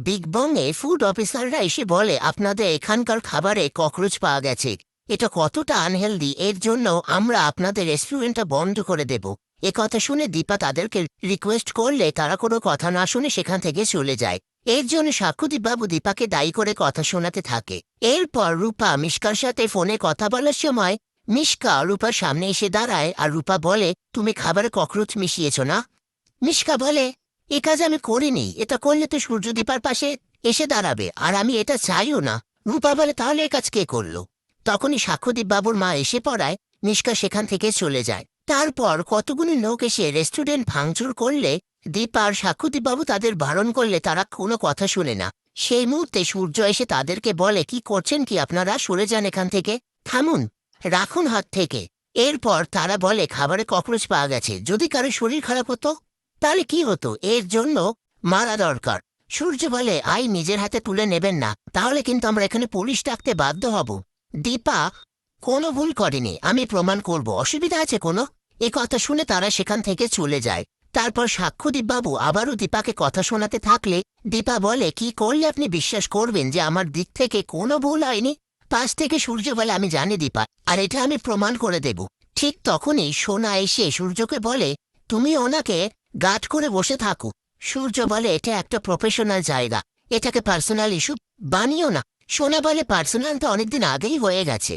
Big বং এ food অফিসাররা এসে বলে আপনাদের এখানকার খাবারে ককরোচ পাওয়া গেছে। এটা কতটা আনহেলদি, এর জন্য আমরা আপনাদের রেস্টুরেন্টটা বন্ধ করে দেব। এ কথা শুনে দীপা তাদেরকে রিকোয়েস্ট করলে তারা কোনো কথা না শুনে সেখান থেকে চলে যায়। এর জন্য সাক্ষ্যদীপ বাবু দীপাকে দায়ী করে কথা শোনাতে থাকে। এরপর রূপা মিশকার সাথে ফোনে কথা বলার সময় মিশকা রূপার সামনে এসে দাঁড়ায় আর রূপা বলে, তুমি খাবারে ককরোচ মিশিয়েছ না? মিশকা বলে, এ কাজ আমি করিনি, এটা করলে তো সূর্যদীপার পাশে এসে দাঁড়াবে, আর আমি এটা চাইও না। রূপা বলে, তাহলে এ কাজ কে করলো? তখনই সাক্ষ্যদীপ বাবুর মা এসে পড়ায় মিশকা সেখান থেকে চলে যায়। তারপর কতগুলি লোক এসে রেস্টুরেন্ট ভাঙচুর করলে দীপা আর সাক্ষ্যদীপ বাবু তাদের বারণ করলে তারা কোনো কথা শুনে না। সেই মুহূর্তে সূর্য এসে তাদেরকে বলে, কি করছেন কি আপনারা? সরে যান এখান থেকে, থামুন, রাখুন হাত থেকে। এরপর তারা বলে খাবারে ককরোচ পাওয়া গেছে, যদি কারো শরীর খারাপ হতো তাহলে কি হতো, এর জন্য মারা দরকার। সূর্য বলে, আই নিজের হাতে তুলে নেবেন না, তাহলে কিন্তু আমরা এখানে পুলিশ ডাকতে বাধ্য হব। দীপা কোনো ভুল করেনি, আমি প্রমাণ করব, অসুবিধা আছে কোনো? এ কথা শুনে তারা সেখান থেকে চলে যায়। তারপর সাক্ষ্যদীপ বাবু আবারও দীপাকে কথা শোনাতে থাকলে দীপা বলে, কি করলে আপনি বিশ্বাস করবেন যে আমার দিক থেকে কোনো ভুল হয়নি? পাশ থেকে সূর্য বলে, আমি জানি দীপা, আর এটা আমি প্রমাণ করে দেব। ঠিক তখনই সোনা এসে সূর্যকে বলে, তুমি ওনাকে গার্ড করে বসে থাকো। সূর্য বলে, এটা একটা প্রফেশনাল জায়গা, এটাকে পার্সোনাল ইস্যু বানিও না। সোনা বলে, পার্সোনাল তো অনেকদিন আগেই হয়ে গেছে।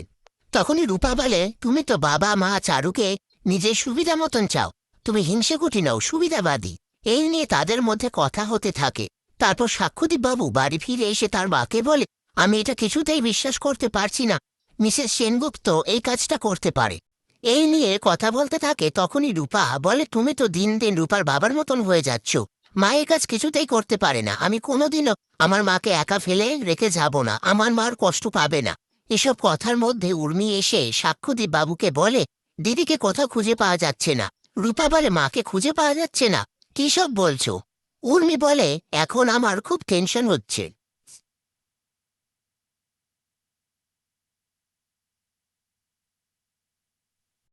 তখনই রূপা বলে, তুমি তো বাবা মা চারুকে নিজের সুবিধা মতন চাও, তুমি হিংসেকুটি নাও, সুবিধাবাদী। এই নিয়ে তাদের মধ্যে কথা হতে থাকে। তারপর সাক্ষ্যদীপ বাবু বাড়ি ফিরে এসে তার মাকে বলে, আমি এটা কিছুতেই বিশ্বাস করতে পারছি না, মিসেস সেনগুপ্ত এই কাজটা করতে পারে। এই নিয়ে কথা বলতে থাকে। তখনই রূপা বলে, তুমি তো দিন দিন রূপার বাবার মতন হয়ে যাচ্ছ, মায়ের কাজ কিছুতেই করতে পারে না, আমি কোনোদিনও আমার মাকে একা ফেলে রেখে যাব না, আমার মার কষ্ট পাবে না। এসব কথার মধ্যে উর্মি এসে সাক্ষ্যদীপ বাবুকে বলে, দিদিকে কোথাও খুঁজে পাওয়া যাচ্ছে না। রূপা বলে, মাকে খুঁজে পাওয়া যাচ্ছে না? কি সব বলছো? উর্মি বলে, এখন আমার খুব টেনশন হচ্ছে।